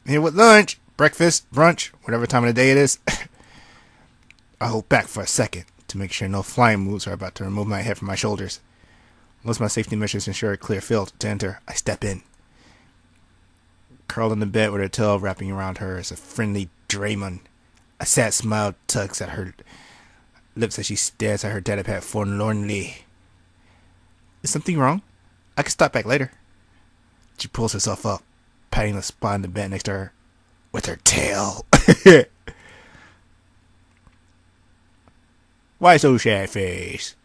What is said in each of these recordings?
Here with lunch, breakfast, brunch, whatever time of the day it is. I hold back for a second to make sure no flying moves are about to remove my head from my shoulders. Once my safety measures ensure a clear field to enter, I step in. Curled in the bed with her tail wrapping around her is a friendly Draymond. A sad smile tugs at her lips as she stares at her datapad forlornly. Is something wrong? I can stop back later. She pulls herself up, patting the spot in the bed next to her with her tail. Why so sad face?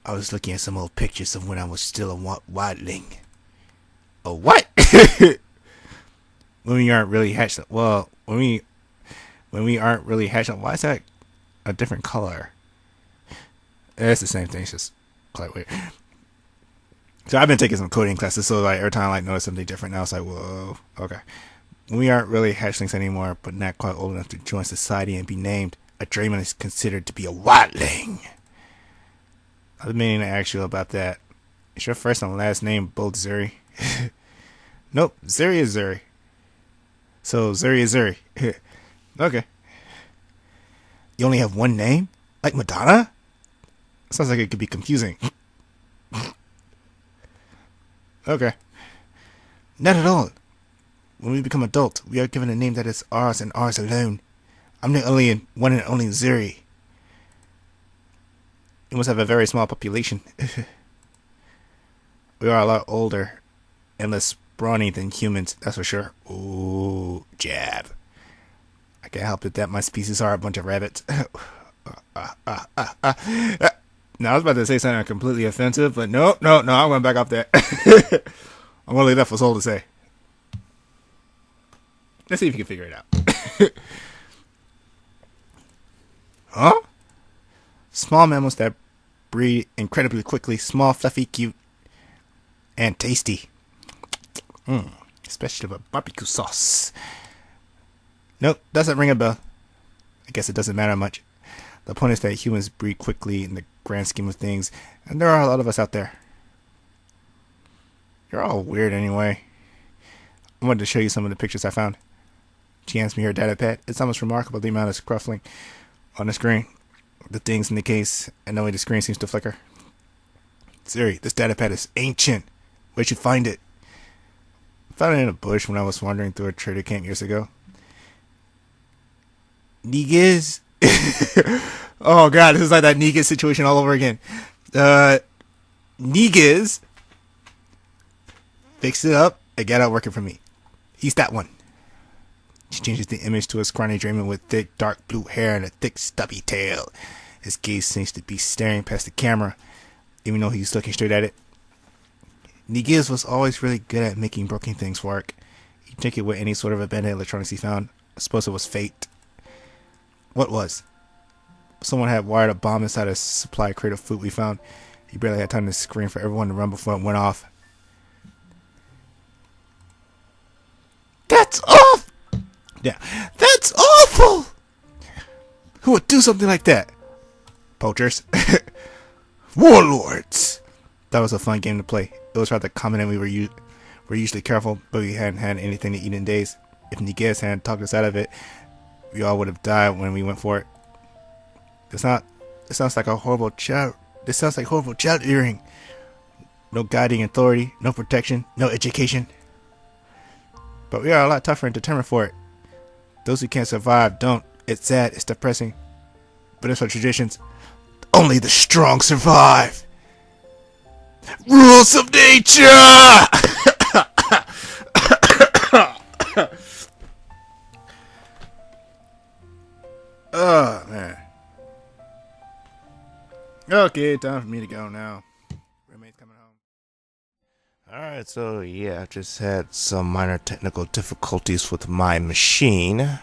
I was looking at some old pictures of when I was still a wildling. A what? When we aren't really hatched. Well, when we aren't really hatched. Why is that a different color? It's the same thing. It's just quite weird. So I've been taking some coding classes, so like every time I notice something different now, it's like, whoa, okay. We aren't really hatchlings anymore, but not quite old enough to join society and be named. A Draymond is considered to be a wildling. I've been meaning to ask you about that. Is your first and last name both Zuri? Nope, Zuri is Zuri. So Zuri is Zuri. Okay. You only have one name? Like Madonna? Sounds like it could be confusing. Okay. Not at all. When we become adults, we are given a name that is ours and ours alone. I'm the only one and only Zuri. You must have a very small population. We are a lot older and less brawny than humans, that's for sure. Ooh, jab. I can't help it that my species are a bunch of rabbits. Now, I was about to say something completely offensive, but no, I'm going back off that. I'm going to leave that for Soul to say. Let's see if you can figure it out. Huh? Small mammals that breed incredibly quickly, small, fluffy, cute, and tasty. Especially with barbecue sauce. Nope, doesn't ring a bell. I guess it doesn't matter much. The point is that humans breed quickly in the grand scheme of things, and there are a lot of us out there. You're all weird anyway. I wanted to show you some of the pictures I found. She hands me her data pad. It's almost remarkable the amount of scruffling on the screen. The things in the case, and the way the screen seems to flicker. Siri, this data pad is ancient. Where'd you find it? I found it in a bush when I was wandering through a trader camp years ago. Niggas? Oh god, this is like that Niggas situation all over again. Niggas fixed it up and got out working for me. He's that one. She changes the image to a scrawny Draymond with thick, dark blue hair and a thick, stubby tail. His gaze seems to be staring past the camera, even though he's looking straight at it. Niggas was always really good at making broken things work. He'd take it with any sort of abandoned electronics he found. I suppose it was fate. What was? Someone had wired a bomb inside a supply crate of food we found. He barely had time to scream for everyone to run before it went off. That's awful! Yeah, that's awful! Who would do something like that? Poachers. Warlords! That was a fun game to play. It was rather common and we were usually careful, but we hadn't had anything to eat in days. If Niguez hadn't talked us out of it, we all would have died when we went for it. It sounds like horrible child rearing. No guiding authority, no protection, no education. But we are a lot tougher and determined for it. Those who can't survive don't. It's sad, it's depressing. But it's our traditions. Only the strong survive. Rules of nature! Oh, man. Okay, time for me to go now. Roommate's coming home. Alright, so yeah, I just had some minor technical difficulties with my machine.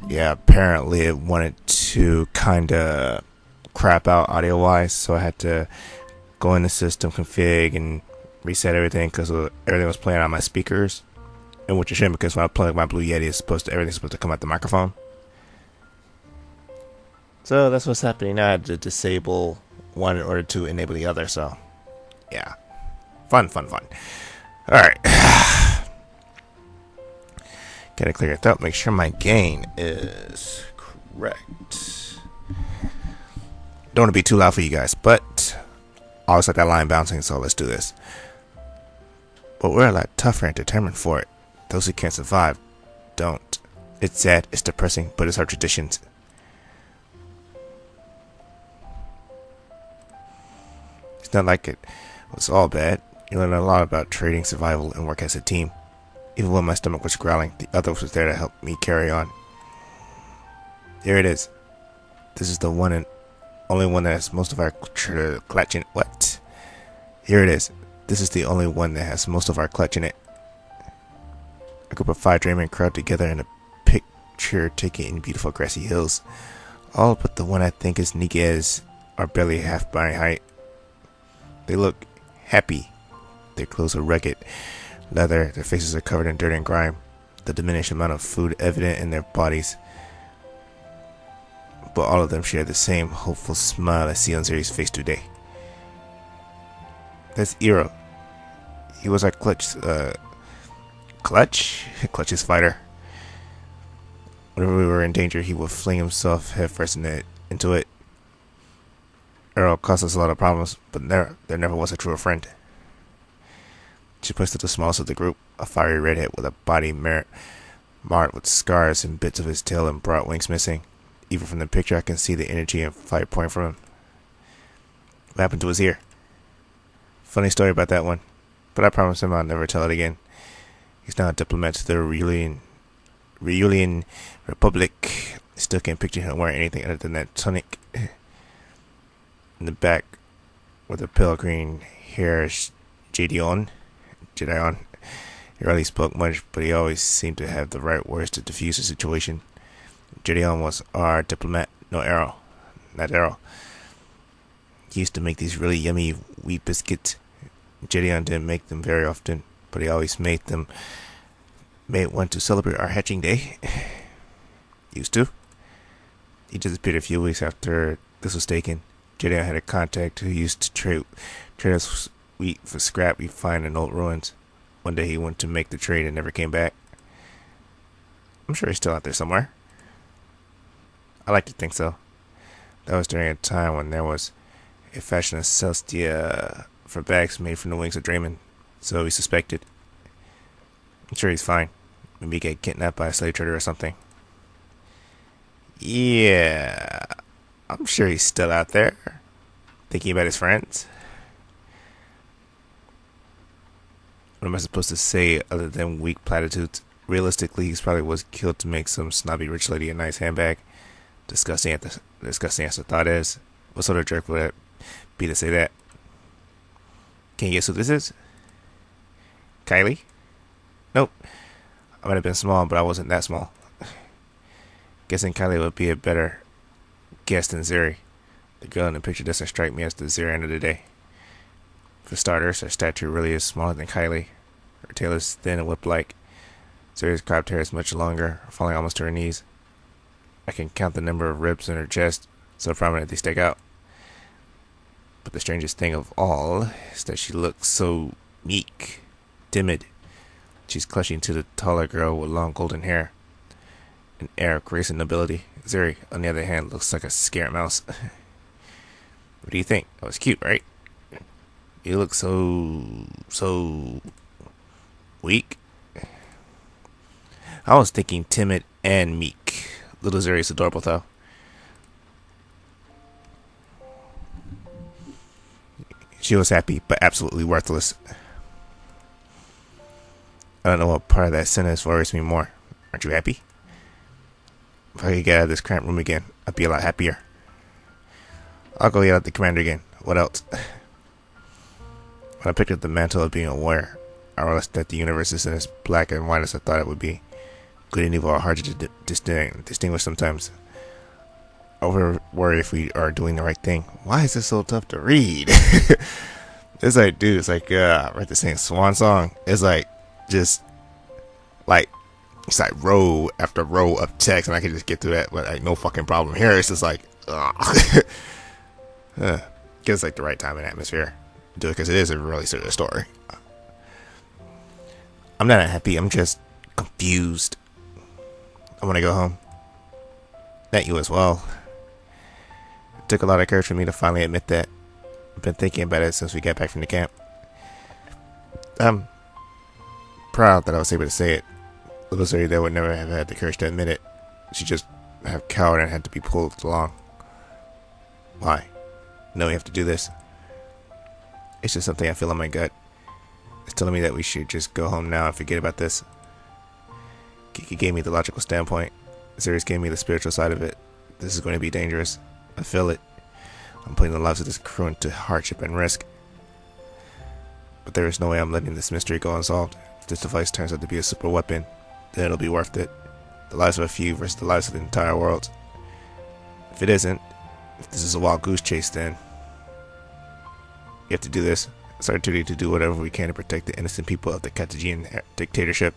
Yeah, apparently it wanted to kinda crap out audio-wise, so I had to go in the system config and reset everything because everything was playing on my speakers. And which is a shame because when I plug my Blue Yeti, everything's supposed to come out the microphone. So that's what's happening now. I had to disable one in order to enable the other. So yeah, fun. All right. Gotta clear your throat, make sure my gain is correct. Don't want to be too loud for you guys, but I always like that line bouncing, so let's do this. But we're a lot tougher and determined for it. Those who can't survive don't. It's sad, it's depressing, but it's our traditions. It's not like it was all bad. You learn a lot about trading, survival, and work as a team. Even when my stomach was growling, the others was there to help me carry on. Here it is. This is the one and only one that has most of our clutch in it. What? Here it is. This is the only one that has most of our clutch in it. A group of 5 draymen crowd together in a picture taken in beautiful grassy hills. All but the one I think is Niguez are barely half my height. They look happy. Their clothes are rugged leather, their faces are covered in dirt and grime, the diminished amount of food evident in their bodies. But all of them share the same hopeful smile I see on Zeri's face today. That's Iro. He was our Clutch's fighter. Whenever we were in danger, he would fling himself headfirst into it. Iro caused us a lot of problems, but there never was a truer friend. She points to the smallest of the group, a fiery redhead with a body marred with scars and bits of his tail and broad wings missing. Even from the picture, I can see the energy and fight pouring from him. What happened to his ear? Funny story about that one, but I promise him I'll never tell it again. He's now a diplomat to the Reunion Republic. Still can't picture him wearing anything other than that tunic. In the back, with a pale green hair, Jedion. He rarely spoke much, but he always seemed to have the right words to diffuse the situation. Jedion was our diplomat, not Arrow. He used to make these really yummy wheat biscuits. Jedion didn't make them very often, but he always made one to celebrate our hatching day. Used to. He disappeared a few weeks after this was taken. Jedion had a contact who used to trade us wheat for scrap we find in old ruins. One day he went to make the trade and never came back. I'm sure he's still out there somewhere. I like to think so. That was during a time when there was a fashion of Celestia for bags made from the wings of Draymond, so he suspected. I'm sure he's fine. Maybe he got kidnapped by a slave trader or something. Yeah, I'm sure he's still out there, thinking about his friends. What am I supposed to say other than weak platitudes? Realistically, he probably was killed to make some snobby rich lady a nice handbag. Disgusting as the thought is. What sort of jerk would it be to say that? Can you guess who this is? Kylie? Nope. I might have been small, but I wasn't that small. Guessing Kylie would be a better guess than Zeri. The girl in the picture doesn't strike me as the Zeri end of the day. For starters, her stature really is smaller than Kylie. Her tail is thin and whip-like. Zeri's cropped hair is much longer, falling almost to her knees. I can count the number of ribs in her chest, so prominent they stick out. But the strangest thing of all is that she looks so meek, timid. She's clutching to the taller girl with long golden hair. An air of grace and nobility. Zeri, on the other hand, looks like a scared mouse. What do you think? That was cute, right? You look so weak. I was thinking timid and meek. Little Zeri is adorable, though. She was happy, but absolutely worthless. I don't know what part of that sentence worries me more. Aren't you happy? If I could get out of this cramped room again, I'd be a lot happier. I'll go yell at the commander again. What else? When I picked up the mantle of being a warrior, I realized that the universe isn't as black and white as I thought it would be. Good and evil are hard to distinguish sometimes. I worry if we are doing the right thing. Why is this so tough to read? It's like, dude, it's like, I read the same Swan Song. It's like, it's like row after row of text, and I can just get through that with like no fucking problem. Here, it's just like, gives like the right time and atmosphere. Do it because it is a really serious story. I'm not unhappy. I'm just confused. I want to go home. Not you as well. It took a lot of courage for me to finally admit that. I've been thinking about it since we got back from the camp. I'm proud that I was able to say it. Little Zuri there would never have had the courage to admit it. She just have cowered and had to be pulled along. Why? No, we have to do this. It's just something I feel in my gut. It's telling me that we should just go home now and forget about this. Kiki gave me the logical standpoint. Zuri's gave me the spiritual side of it. This is going to be dangerous. I feel it. I'm putting the lives of this crew into hardship and risk. But there is no way I'm letting this mystery go unsolved. If this device turns out to be a super weapon, then it'll be worth it. The lives of a few versus the lives of the entire world. If it isn't, if this is a wild goose chase, then we have to do this. It's our duty to do whatever we can to protect the innocent people of the Carthaginian directorship.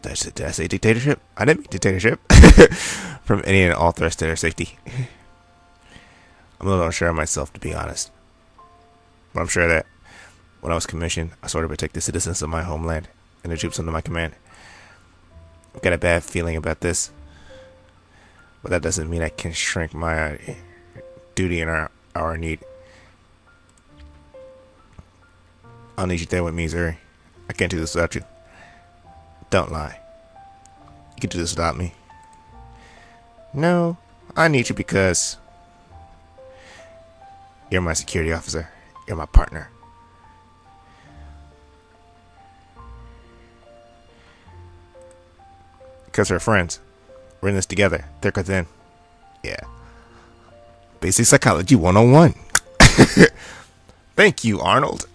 Did I say dictatorship? I didn't mean dictatorship. From any and all threats to their safety. I'm a little unsure of myself, to be honest. But I'm sure that when I was commissioned, I sought to protect the citizens of my homeland and the troops under my command. I've got a bad feeling about this. But that doesn't mean I can shrink my duty and our need. I'll need you there with me, Zuri. I can't do this without you. Don't lie. You can do this without me. No, I need you because you're my security officer. You're my partner. Because we're friends. We're in this together. Thick or thin. Yeah. Basic Psychology 101. Thank you, Arnold.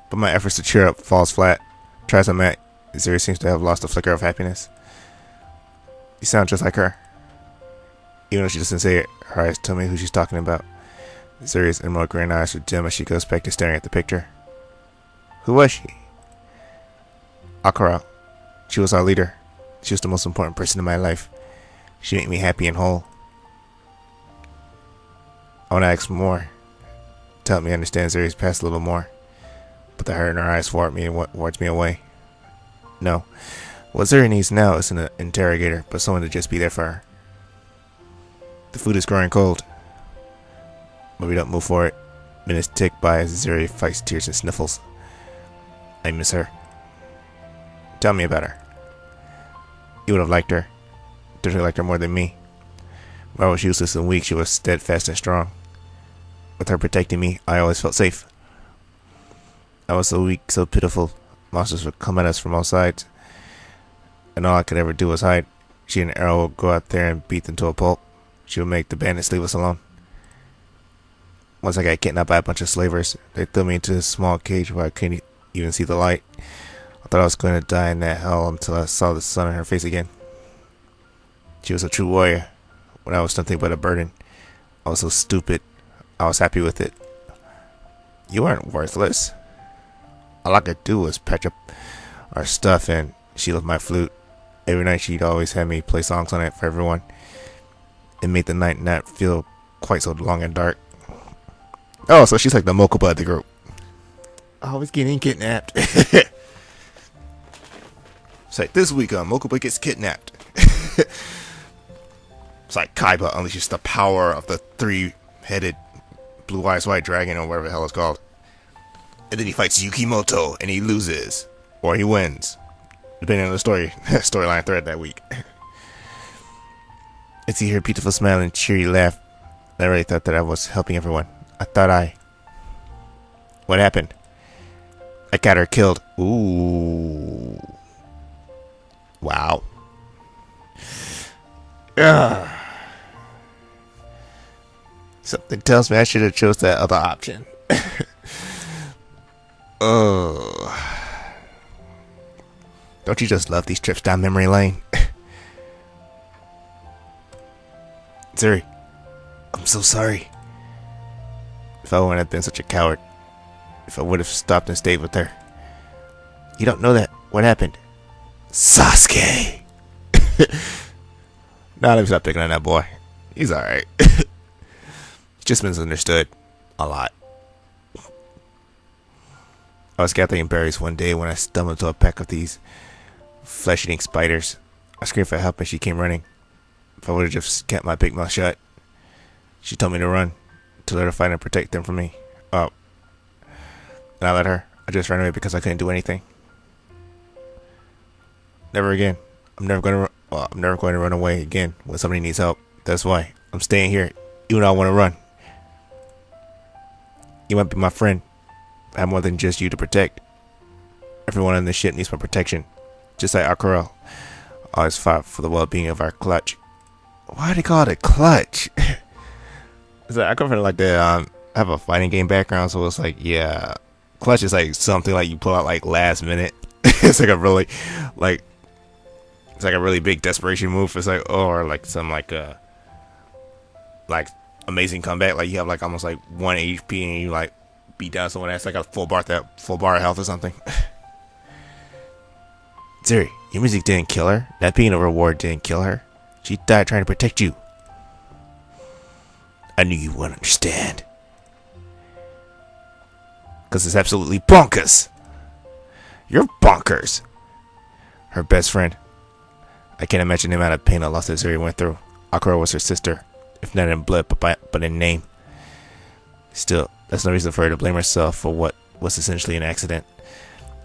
But my efforts to cheer up falls flat. Try as I'm at, Zuri seems to have lost a flicker of happiness. You sound just like her. Even though she doesn't say it, her eyes tell me who she's talking about. Zuri's emerald green eyes would dim as she goes back to staring at the picture. Who was she? Akara. She was our leader. She was the most important person in my life. She made me happy and whole. I want to ask more. To help me understand Zuri's past a little more. But the hurt in her eyes wards me away. No. What Zuri needs now isn't an interrogator, but someone to just be there for her. The food is growing cold. But we don't move for it. Minutes tick by as Zuri fights tears and sniffles. I miss her. Tell me about her. You would have liked her. Definitely liked her more than me. When I was useless and weak, she was steadfast and strong. With her protecting me, I always felt safe. I was so weak, so pitiful. Monsters would come at us from all sides. And all I could ever do was hide. She and Arrow would go out there and beat them to a pulp. She would make the bandits leave us alone. Once I got kidnapped by a bunch of slavers, they threw me into a small cage where I couldn't even see the light. I thought I was going to die in that hell until I saw the sun on her face again. She was a true warrior. When I was nothing but a burden, I was so stupid. I was happy with it. You weren't worthless. All I could do was patch up our stuff, and she loved my flute. Every night she'd always have me play songs on it for everyone. It made the night not feel quite so long and dark. Oh, so she's like the Mokuba of the group. Always getting kidnapped. It's like this week, Mokuba gets kidnapped. It's like Kaiba unleashes the power of the three-headed blue eyes white dragon or whatever the hell it's called. And then he fights Yukimoto and he loses. Or he wins. Depending on the storyline thread that week. I see her beautiful smile and cheery laugh. I really thought that I was helping everyone. What happened? I got her killed. Ooh. Wow. Ugh. Something tells me I should have chose that other option. Oh. Don't you just love these trips down memory lane? Zuri, I'm so sorry. If I wouldn't have been such a coward. If I would have stopped and stayed with her. You don't know that. What happened? Sasuke! Nah, let me stop picking on that boy. He's alright. He's just misunderstood. A lot. I was gathering berries one day when I stumbled into a pack of these flesh-eating spiders. I screamed for help and she came running. If I would have just kept my big mouth shut, she told me to run, to let her fight and protect them from me. Oh, and I let her. I just ran away because I couldn't do anything. Never again. I'm never going to run away again when somebody needs help. That's why I'm staying here, even though I want to run. You might be my friend. I have more than just you to protect. Everyone on this ship needs my protection. Just like Akira always fought for the well-being of our clutch. Why do they call it a clutch? It's like, I come from like the I have a fighting game background, so it's like, yeah, clutch is like something like you pull out like last minute. It's like a really like it's like a really big desperation move. It's like, or like some like amazing comeback, like you have like almost like 1 HP and you like beat down someone that's like a full bar of health or something. Zuri, your music didn't kill her. That being a reward didn't kill her. She died trying to protect you. I knew you wouldn't understand. Because it's absolutely bonkers. You're bonkers. Her best friend. I can't imagine the amount of pain and loss that Zuri went through. Akira was her sister, if not in blood, but in name. Still, that's no reason for her to blame herself for what was essentially an accident.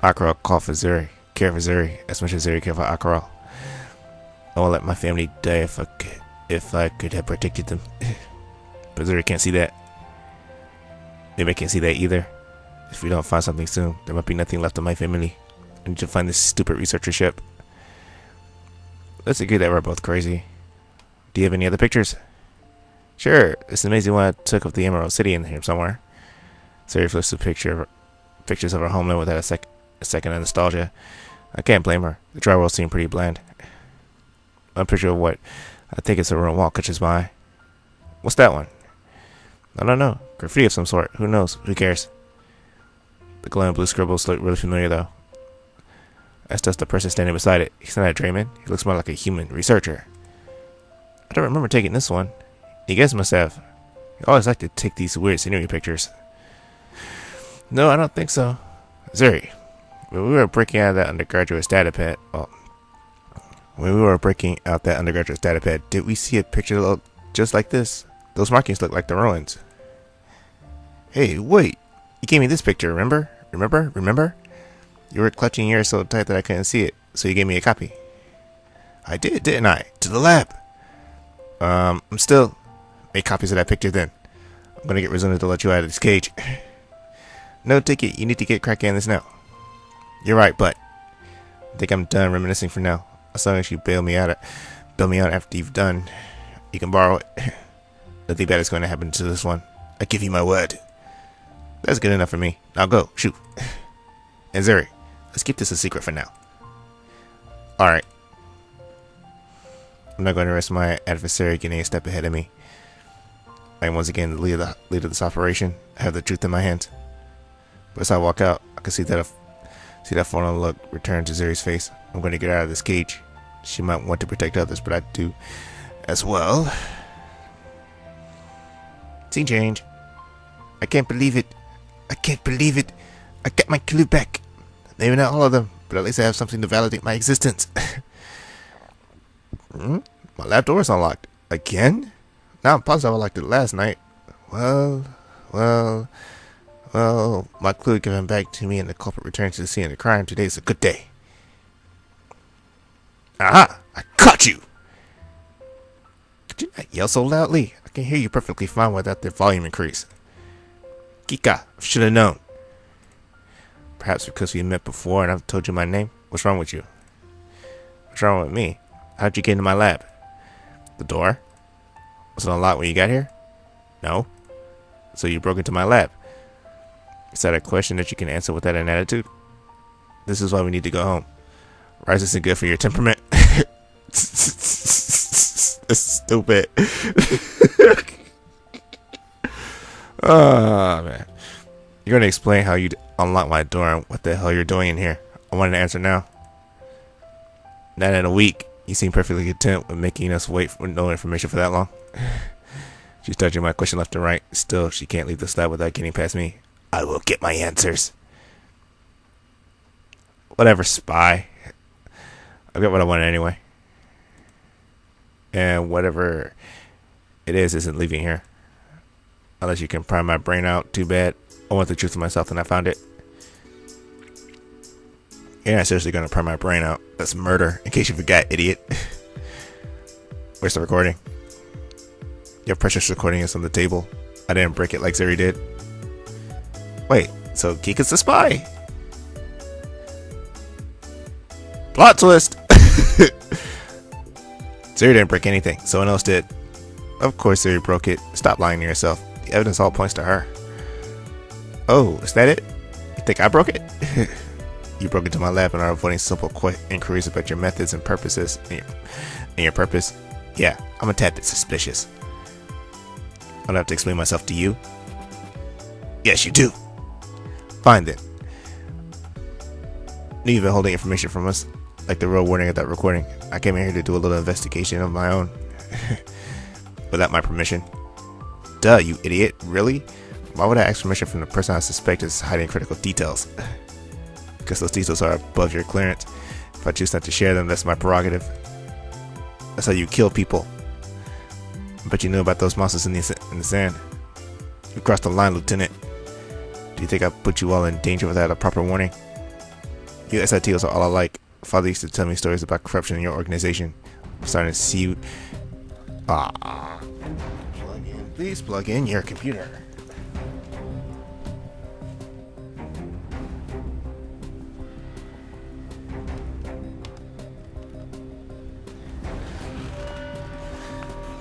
Akira called for Zuri, cared for Zuri, as much as Zuri cared for Akira. I won't let my family die if I could have protected them. But Zuri can't see that. Maybe I can't see that either. If we don't find something soon, there might be nothing left of my family. I need to find this stupid researcher ship. Let's agree that we're both crazy. Do you have any other pictures? Sure, it's an amazing one I took of the Emerald City in here somewhere. Zuri flips a pictures of her homeland without a second of nostalgia. I can't blame her. The dry world seemed pretty bland. One picture of what I think it's a ruined wall catches my eye. What's that one? I don't know. Graffiti of some sort. Who knows? Who cares? The glowing blue scribbles look really familiar though. As does the person standing beside it. He's not a drayman. He looks more like a human researcher. I don't remember taking this one. You guys must have. You always like to take these weird scenery pictures. No, I don't think so. Zuri, when we were breaking out that undergraduate data pad, did we see a picture that looked just like this? Those markings look like the ruins. Hey, wait. You gave me this picture, remember? Remember? You were clutching yours so tight that I couldn't see it, so you gave me a copy. I did, didn't I? To the lab. I'm still... Make copies of that picture then. I'm gonna get Rizuna to let you out of this cage. No ticket, you need to get cracking on this now. You're right, but... I think I'm done reminiscing for now. As long as you bail me out after you've done, you can borrow it. Nothing bad is going to happen to this one. I give you my word. That's good enough for me. Now go, shoot. And Zuri, let's keep this a secret for now. Alright. I'm not going to risk my adversary getting a step ahead of me. I am once again the leader of this operation. I have the truth in my hands. But as I walk out, I can see that fallen look return to Zuri's face. I'm going to get out of this cage. She might want to protect others, but I do as well. Scene change. I can't believe it. I get my clue back. Maybe not all of them, but at least I have something to validate my existence. My lab door is unlocked. Again? Now I'm positive I locked it last night. Well, my clue given back to me and the culprit returns to the scene of the crime. Today's a good day. Aha! I caught you! Could you not yell so loudly? I can hear you perfectly fine without the volume increase. Kika, I should have known. Perhaps because we met before and I've told you my name. What's wrong with you? What's wrong with me? How'd you get into my lab? The door? Was it unlocked when you got here? No. So you broke into my lab. Is that a question that you can answer without an attitude? This is why we need to go home. Rise isn't good for your temperament. That's stupid. Oh, man. You're going to explain how you unlocked my door and what the hell you're doing in here. I want an answer now. Not in a week. You seem perfectly content with making us wait for no information for that long. She's dodging my question left and right. Still, she can't leave the slab without getting past me. I will get my answers. Whatever, spy. I got what I wanted anyway. And whatever it is isn't leaving here. Unless you can pry my brain out. Too bad. I want the truth of myself and I found it. You're not seriously gonna pry my brain out. That's murder, in case you forgot, idiot. Where's the recording? Your precious recording is on the table. I didn't break it like Zuri did. Wait, so Kika's the spy? Plot twist! Zuri didn't break anything, someone else did. Of course Zuri broke it. Stop lying to yourself. The evidence all points to her. Oh, is that it? You think I broke it? You broke into my lab and are avoiding simple inquiries about your methods and purposes. And your purpose? Yeah, I'm a tad bit suspicious. I don't have to explain myself to you. Yes, you do. Fine then. You've been holding information from us, like the real warning of that recording. I came in here to do a little investigation of my own. Without my permission. Duh, you idiot. Really? Why would I ask permission from the person I suspect is hiding critical details? Because those details are above your clearance. If I choose not to share them, that's my prerogative. That's how you kill people. But you knew about those monsters in the sand. You crossed the line, Lieutenant. Do you think I put you all in danger without a proper warning? You SITs are all alike. Father used to tell me stories about corruption in your organization. I'm starting to see you. Please plug in your computer.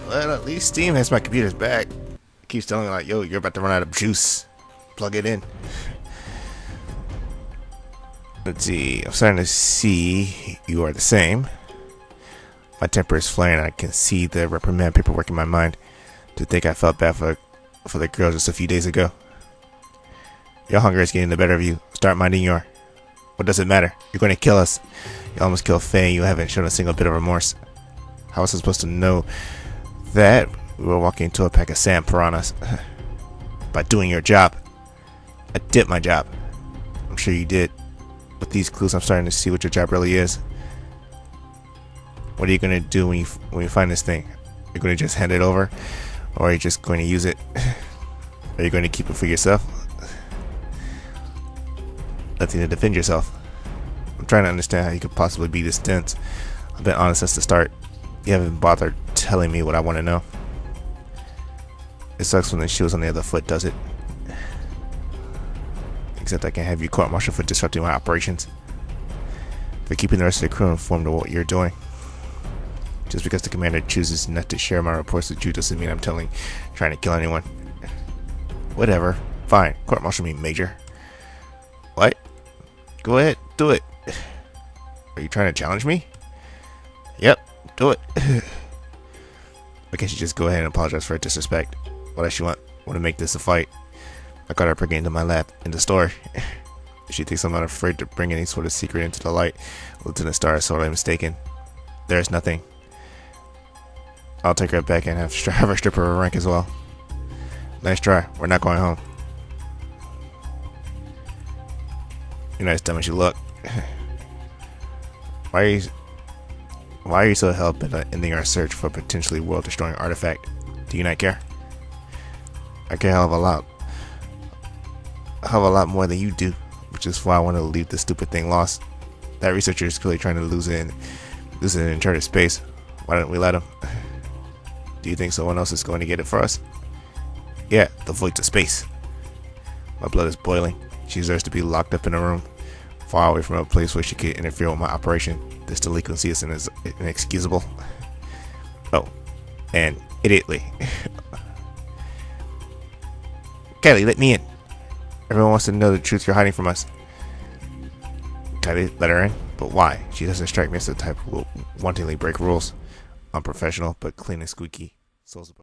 Well, at least Steam has my computer's back. It keeps telling me like, yo, you're about to run out of juice. Plug it in. Let's see. I'm starting to see you are the same. My temper is flaring. I can see the reprimand paperwork in my mind. To think I felt bad for the girl just a few days ago. Your hunger is getting the better of you. Start minding your. What does it matter? You're going to kill us. You almost killed Faye. You haven't shown a single bit of remorse. How was I supposed to know that? We were walking into a pack of sand piranhas. By doing your job. I did my job. I'm sure you did. With these clues, I'm starting to see what your job really is. What are you going to do when you find this thing? You're going to just hand it over? Or are you just going to use it? Are you going to keep it for yourself? Nothing to defend yourself. I'm trying to understand how you could possibly be this dense. I've been honest since the start. You haven't bothered telling me what I want to know. It sucks when the shoe's on the other foot, does it? Except I can have you court-martialed for disrupting my operations. For keeping the rest of the crew informed of what you're doing. Just because the commander chooses not to share my reports with you doesn't mean I'm trying to kill anyone. Whatever. Fine. Court-martial me, Major. What? Go ahead. Do it. Are you trying to challenge me? Yep. Do it. Why can't you just go ahead and apologize for her disrespect? What else you want? Want to make this a fight? I got her breaking into my lab in the store. If she thinks I'm not afraid to bring any sort of secret into the light, Lieutenant Starr is sorely mistaken. There's nothing. I'll take her back and have her strip her rank as well. Nice try. We're not going home. You're not as dumb as you look. Why are you so hell-bent on ending our search for a potentially world-destroying artifact? Do you not care? I care a hell of a lot more than you do, which is why I want to leave this stupid thing lost. That researcher is clearly trying to lose it in uncharted space. Why don't we let him? Do you think someone else is going to get it for us? Yeah, the void of space. My blood is boiling. She deserves to be locked up in a room, far away from a place where she could interfere with my operation. This delinquency is inexcusable. Oh, and idiotly. Kylie, let me in. Everyone wants to know the truth you're hiding from us. Kylie, let her in? But why? She doesn't strike me as the type who will wantonly break rules. Unprofessional, but clean and squeaky. Souls